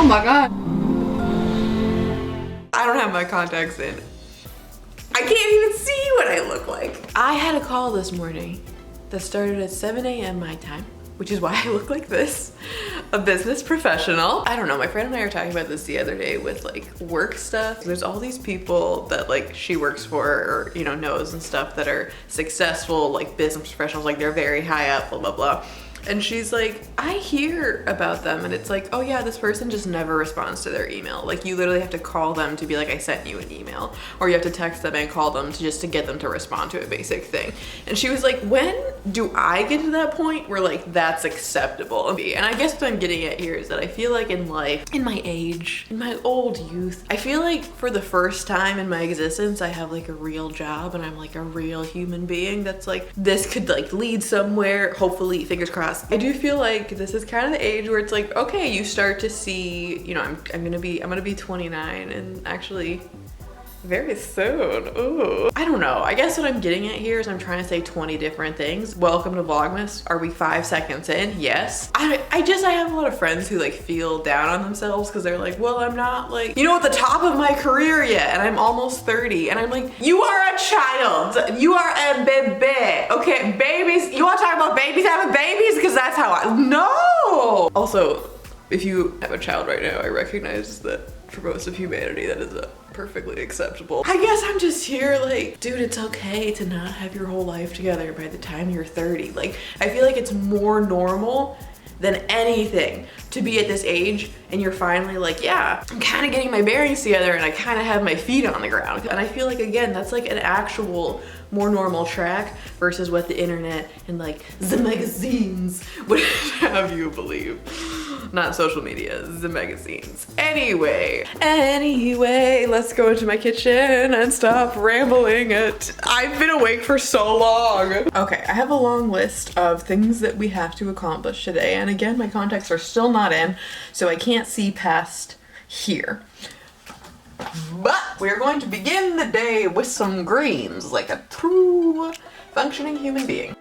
my God. I don't have my contacts in. I can't even see what I look like. I had a call this morning that started at 7 a.m. my time, which is why I look like this. A business professional. I don't know, my friend and I were talking about this the other day with like work stuff. There's all these people that like she works for or, you know, knows and stuff that are successful, like business professionals, like they're very high up, blah, blah, blah. And she's like, I hear about them and it's like, oh yeah, this person just never responds to their email. Like you literally have to call them to be like, I sent you an email. Or you have to text them and call them to get them to respond to a basic thing. And she was like, when do I get to that point where like that's acceptable? And I guess what I'm getting at here is that I feel like in life, in my age, in my old youth, I feel like for the first time in my existence, I have like a real job and I'm like a real human being that's like, this could like lead somewhere, hopefully, fingers crossed. I do feel like this is kind of the age where it's like, okay, you start to see, you know, I'm gonna be 29 and actually very soon. Ooh. I don't know. I guess what I'm getting at here is I'm trying to say 20 different things. Welcome to Vlogmas. Are we 5 seconds in? Yes. I have a lot of friends who like feel down on themselves because they're like, well, I'm not like, you know, at the top of my career yet and I'm almost 30. And I'm like, you are a child. You are a baby. Okay, babies. You want to talk about babies having babies? Because that's how no. Also, if you have a child right now, I recognize that for most of humanity, that is perfectly acceptable. I guess I'm just here like, dude, it's okay to not have your whole life together by the time you're 30. Like, I feel like it's more normal than anything to be at this age and you're finally like, yeah, I'm kind of getting my bearings together and I kind of have my feet on the ground. And I feel like, again, that's like an actual more normal track versus what the internet and like the magazines would have you believe. Not social media, the magazines. Anyway, let's go into my kitchen and stop rambling it. I've been awake for so long. Okay, I have a long list of things that we have to accomplish today. And again, my contacts are still not in, so I can't see past here. But we're going to begin the day with some greens like a true functioning human being.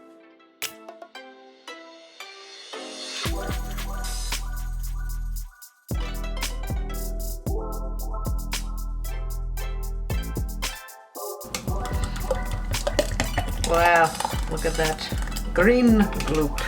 Wow, look at that green gloop.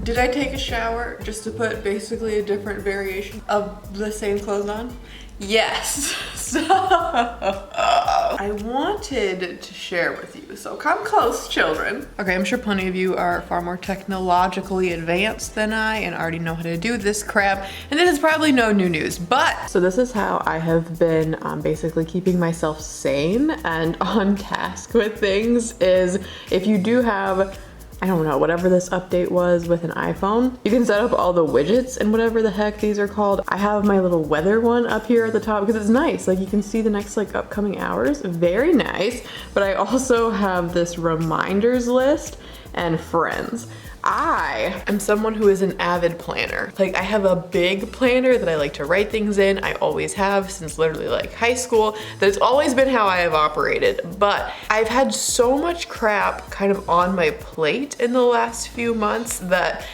Did I take a shower just to put basically a different variation of the same clothes on? Yes. So I wanted to share with you, so come close, children. Okay, I'm sure plenty of you are far more technologically advanced than I and already know how to do this crap, and this is probably no new news, but so this is how I have been basically keeping myself sane and on task with things. Is if you do have, I don't know, whatever this update was with an iPhone, you can set up all the widgets and whatever the heck these are called. I have my little weather one up here at the top because it's nice. Like you can see the next like upcoming hours, very nice. But I also have this reminders list and friends. I am someone who is an avid planner. Like I have a big planner that I like to write things in. I always have since literally like high school. That's always been how I have operated. But I've had so much crap kind of on my plate in the last few months that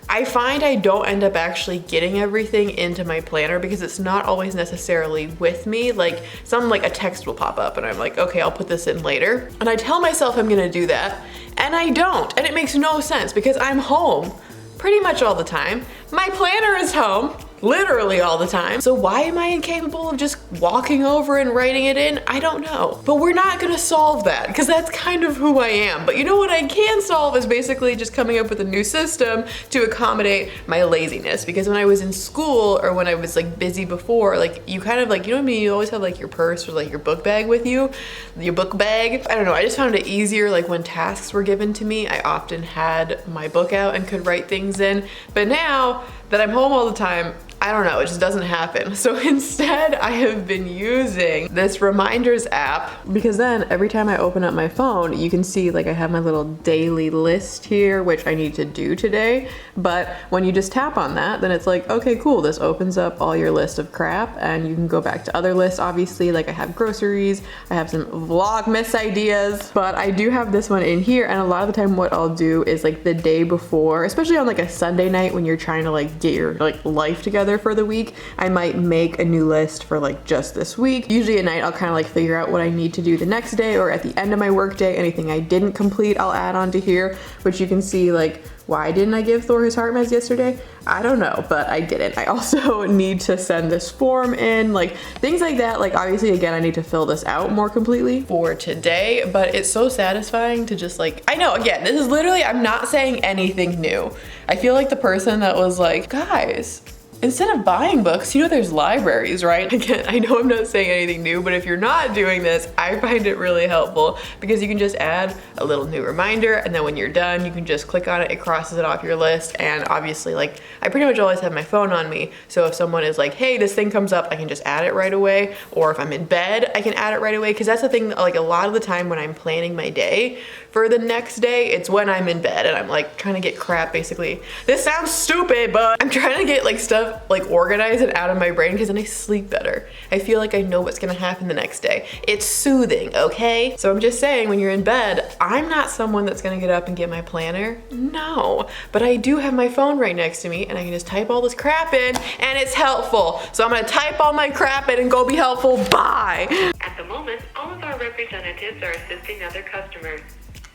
I find I don't end up actually getting everything into my planner because it's not always necessarily with me. Like a text will pop up and I'm like, okay, I'll put this in later. And I tell myself I'm gonna do that and I don't. And it makes no sense because I'm home pretty much all the time. My planner is home literally all the time. So why am I incapable of just walking over and writing it in? I don't know. But we're not gonna solve that because that's kind of who I am. But you know what I can solve is basically just coming up with a new system to accommodate my laziness. Because when I was in school or when I was like busy before, like you kind of like, you know what I mean? You always have like your purse or like your book bag with you, your book bag. I don't know, I just found it easier like when tasks were given to me, I often had my book out and could write things in. But now that I'm home all the time, I don't know, it just doesn't happen. So instead, I have been using this reminders app, because then every time I open up my phone, you can see like I have my little daily list here, which I need to do today. But when you just tap on that, then it's like, okay, cool, this opens up all your list of crap, and you can go back to other lists, obviously. Like I have groceries, I have some Vlogmas ideas, but I do have this one in here. And a lot of the time what I'll do is like the day before, especially on like a Sunday night when you're trying to like get your like life together for the week, I might make a new list for like just this week. Usually at night I'll kind of like figure out what I need to do the next day, or at the end of my work day, anything I didn't complete I'll add onto here, which you can see like, why didn't I give Thor his heart meds yesterday? I don't know, but I didn't. I also need to send this form in, like things like that. Like obviously again, I need to fill this out more completely for today, but it's so satisfying to just like, I know, again, this is literally, I'm not saying anything new. I feel like the person that was like, guys, instead of buying books, you know there's libraries, right? Again, I know I'm not saying anything new, but if you're not doing this, I find it really helpful because you can just add a little new reminder, and then when you're done, you can just click on it, it crosses it off your list. And obviously, like, I pretty much always have my phone on me, so if someone is like, hey, this thing comes up, I can just add it right away. Or if I'm in bed, I can add it right away, because that's the thing, like a lot of the time when I'm planning my day for the next day, it's when I'm in bed and I'm like trying to get crap, basically. This sounds stupid, but I'm trying to get like stuff like organized and out of my brain, because then I sleep better. I feel like I know what's gonna happen the next day. It's soothing, okay? So I'm just saying, when you're in bed, I'm not someone that's gonna get up and get my planner. No, but I do have my phone right next to me, and I can just type all this crap in, and it's helpful. So I'm gonna type all my crap in and go be helpful. Bye. At the moment, all of our representatives are assisting other customers.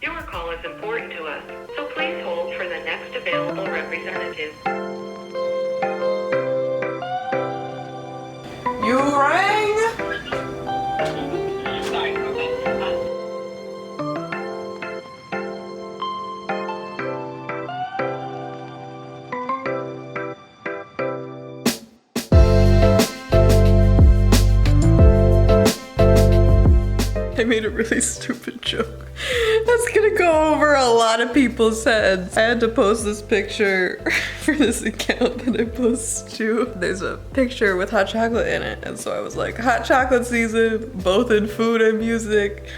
Your call is important to us, so please hold for the next available representative. You rang? I made a really stupid joke that's gonna go over a lot of people's heads. I had to post this picture for this account that I post to. There's a picture with hot chocolate in it, and so I was like, hot chocolate season, both in food and music,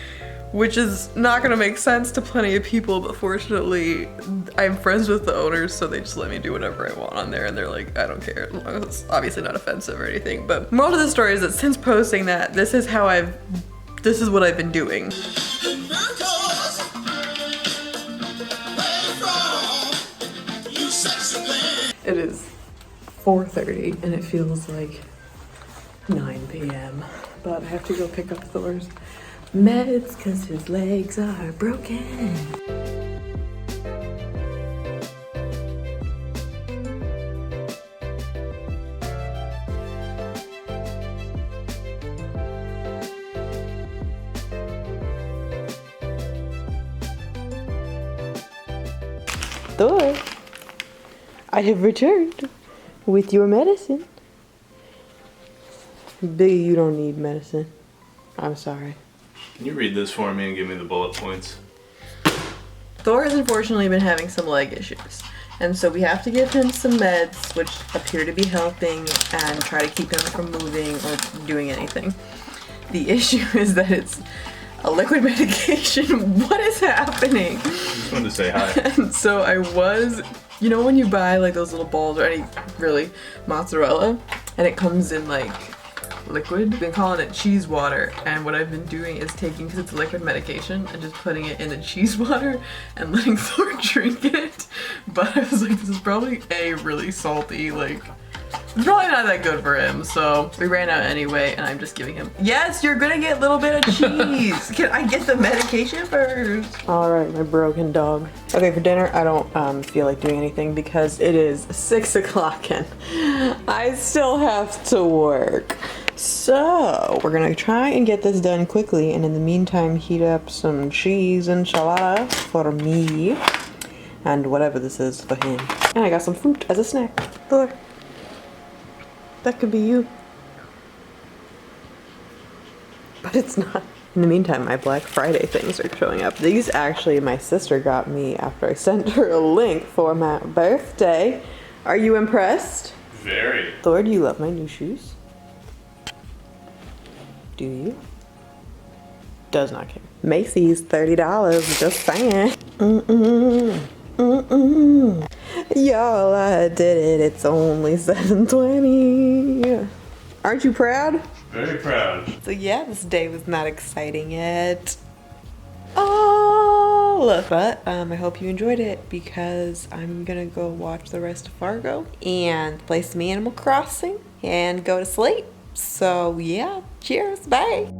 which is not gonna make sense to plenty of people, but fortunately I'm friends with the owners, so they just let me do whatever I want on there, and they're like, I don't care, as long as it's obviously not offensive or anything. But moral of the story is that since posting that, this is what I've been doing. It is 4:30 and it feels like 9 p.m. But I have to go pick up Thor's meds because his legs are broken. Thor, I have returned with your medicine. Biggie, you don't need medicine. I'm sorry. Can you read this for me and give me the bullet points? Thor has unfortunately been having some leg issues, and so we have to give him some meds which appear to be helping and try to keep him from moving or doing anything. The issue is that it's a liquid medication. What is happening? I just wanted to say hi. And so I was, you know when you buy like those little balls or any really mozzarella and it comes in like liquid? I've been calling it cheese water, and what I've been doing is taking, because it's a liquid medication, and just putting it in the cheese water and letting Thor drink it. But I was like, this is probably really salty, like it's probably not that good for him, so we ran out anyway, and I'm just giving him, yes, you're gonna get a little bit of cheese. Can I get the medication first? All right, my broken dog. Okay, for dinner, I don't feel like doing anything because it is 6 o'clock and I still have to work. So we're gonna try and get this done quickly, and in the meantime, heat up some cheese enchilada for me, and whatever this is for him. And I got some fruit as a snack. Thor. That could be you. But it's not. In the meantime, my Black Friday things are showing up. These actually my sister got me after I sent her a link for my birthday. Are you impressed? Very. Thor, do you love my new shoes? Do you? Does not care. Macy's, $30, just saying. Y'all, I did it. It's only 7:20. Aren't you proud? Very proud. So yeah, this day was not exciting at all. But I hope you enjoyed it because I'm gonna go watch the rest of Fargo and play some Animal Crossing and go to sleep. So yeah, cheers, bye.